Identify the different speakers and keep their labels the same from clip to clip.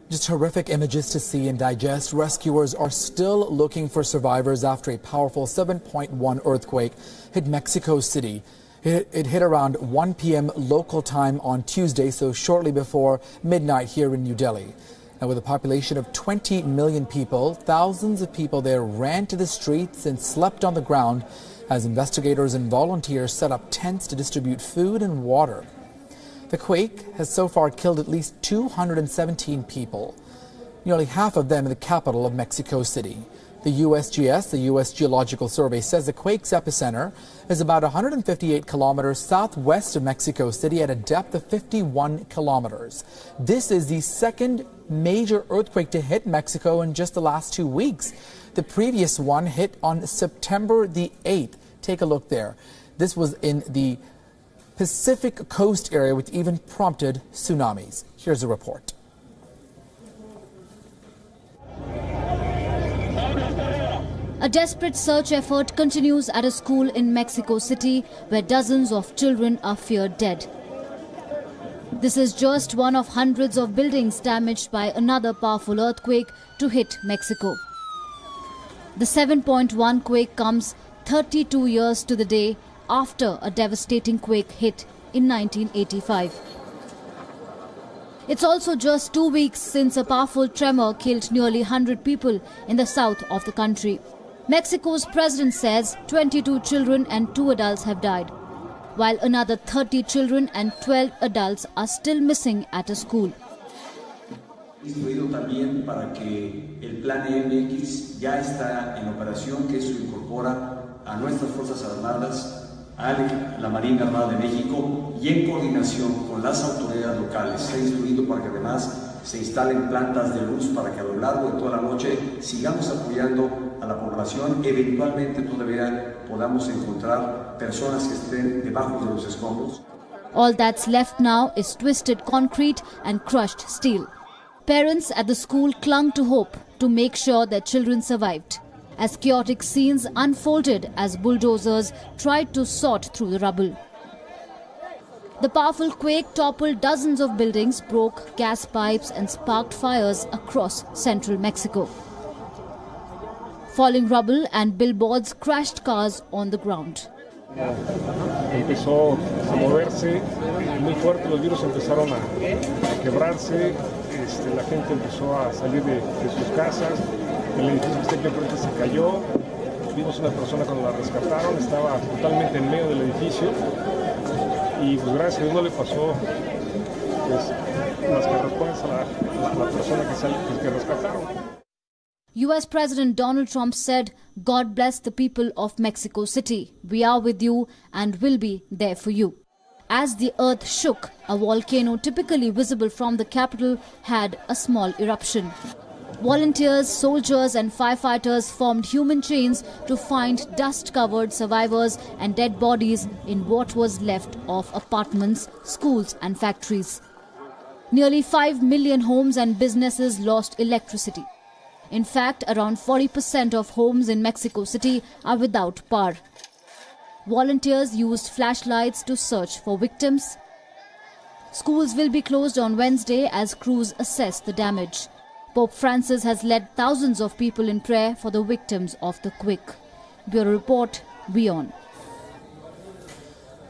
Speaker 1: Just horrific images to see and digest. Rescuers are still looking for survivors after a powerful 7.1 earthquake hit Mexico City. It hit around 1 p.m. local time on Tuesday, so shortly before midnight here in New Delhi. Now, with a population of 20 million people, thousands of people there ran to the streets and slept on the ground as investigators and volunteers set up tents to distribute food and water. The quake has so far killed at least 217 people, nearly half of them in the capital of Mexico City. The USGS, the U.S. Geological Survey, says the quake's epicenter is about 158 kilometers southwest of Mexico City at a depth of 51 kilometers. This is the second major earthquake to hit Mexico in just the last 2 weeks. The previous one hit on September the 8th. Take a look there. This was in the Pacific coast area, which even prompted tsunamis. Here's a report.
Speaker 2: A desperate search effort continues at a school in Mexico City where dozens of children are feared dead. This is just one of hundreds of buildings damaged by another powerful earthquake to hit Mexico. The 7.1 quake comes 32 years to the day after a devastating quake hit in 1985. It's also just 2 weeks since a powerful tremor killed nearly 100 people in the south of the country. Mexico's president says 22 children and 2 adults have died, while another 30 children and 12 adults are still missing at a school.
Speaker 3: Instruido también para que el plan MX ya está en operación, que eso incorpora a nuestras Fuerzas Armadas, a la Marina Armada de México y en coordinación con las autoridades locales. Se ha instruido para que además se instalen plantas de luz para que a lo largo de toda la noche sigamos apoyando a la población. Eventualmente todavía podamos encontrar personas que estén debajo de los escombros.
Speaker 2: All that's left now is twisted concrete and crushed steel. Parents at the school clung to hope to make sure their children survived, as chaotic scenes unfolded as bulldozers tried to sort through the rubble. The powerful quake toppled dozens of buildings, broke gas pipes and sparked fires across central Mexico. Falling rubble and billboards crashed cars on the ground.
Speaker 4: Empezó a moverse muy fuerte, los virus empezaron a quebrarse, la gente empezó a salir de sus casas, el edificio que está aquí enfrente se cayó, vimos una persona cuando la rescataron, estaba totalmente en medio del edificio y pues gracias a Dios no le pasó más que respuestas a la persona que rescataron.
Speaker 2: US President Donald Trump said, "God bless the people of Mexico City. We are with you and will be there for you." As the earth shook, a volcano typically visible from the capital had a small eruption. Volunteers, soldiers and firefighters formed human chains to find dust-covered survivors and dead bodies in what was left of apartments, schools and factories. Nearly 5 million homes and businesses lost electricity. In fact, around 40% of homes in Mexico City are without power. Volunteers used flashlights to search for victims. Schools will be closed on Wednesday as crews assess the damage. Pope Francis has led thousands of people in prayer for the victims of the quake. Bureau Report, WION.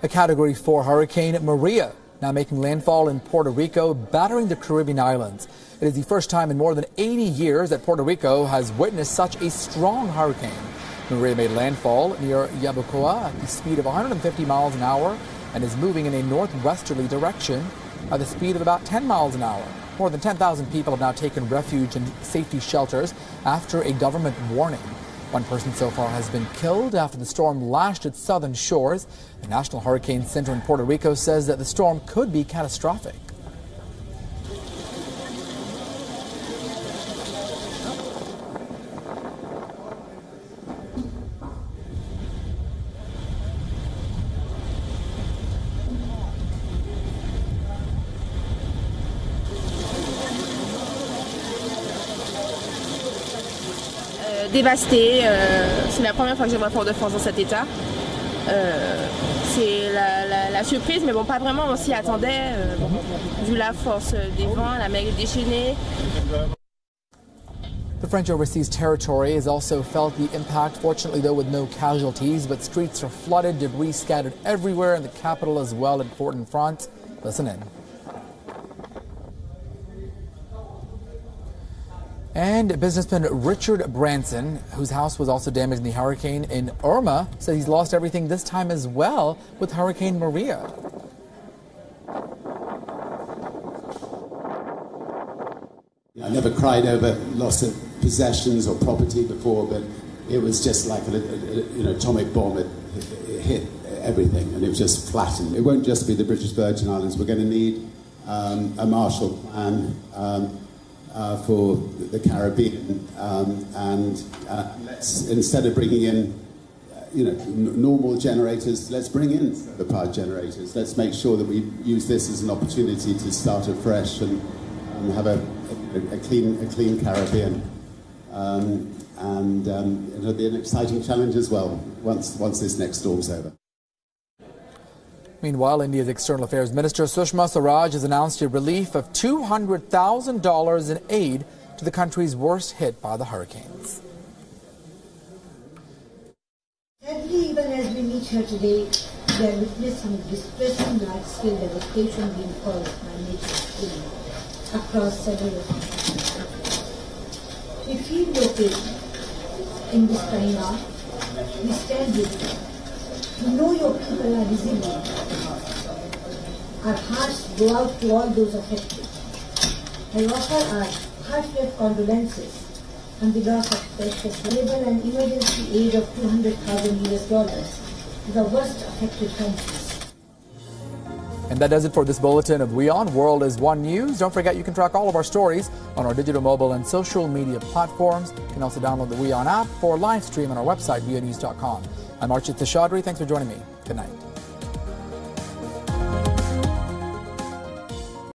Speaker 1: A Category 4 hurricane, Maria, now making landfall in Puerto Rico, battering the Caribbean islands. It is the first time in more than 80 years that Puerto Rico has witnessed such a strong hurricane. Maria made landfall near Yabucoa at the speed of 150 miles an hour and is moving in a northwesterly direction at the speed of about 10 miles an hour. More than 10,000 people have now taken refuge in safety shelters after a government warning. One person so far has been killed after the storm lashed its southern shores. The National Hurricane Center in Puerto Rico says that the storm could be catastrophic.
Speaker 5: Dévasté, c'est la première fois que je vois Fort-de-France dans cet état. c'est la surprise, mais bon, pas vraiment, on s'y attendait, vu la force des vents, la mer est déchaînée.
Speaker 1: The French overseas territory has also felt the impact, fortunately though with no casualties, but streets are flooded, debris scattered everywhere in the capital as well in Fort-de-France. Listen in. And businessman Richard Branson, whose house was also damaged in the hurricane in Irma, says he's lost everything this time as well with Hurricane Maria.
Speaker 6: I never cried over loss of possessions or property before, but it was just like an atomic bomb. It hit everything, and it was just flattened. It won't just be the British Virgin Islands. We're going to need a Marshall Plan for the Caribbean, and let's, instead of bringing in normal generators, let's bring in the power generators. Let's make sure that we use this as an opportunity to start afresh and have a clean Caribbean, and it'll be an exciting challenge as well once this next storm's over.
Speaker 1: Meanwhile, India's External Affairs Minister Sushma Swaraj has announced a relief of $200,000 in aid to the countries worst hit by the hurricanes.
Speaker 7: Sadly, even as we meet here today, we are witnessing distressing large-scale devastation being caused by nature's across several countries. We feel your pain in this time now. We stand with you. We know your people are resilient. Our hearts go out to all those affected. I offer our heartfelt condolences on the loss of precious labor and emergency aid of $200,000 to the worst affected countries.
Speaker 1: And that does it for this bulletin of WION World is One News. Don't forget you can track all of our stories on our digital, mobile and social media platforms. You can also download the WION app for live stream on our website, WIONnews.com. I'm Archit Tashadri. Thanks for joining me. Good night.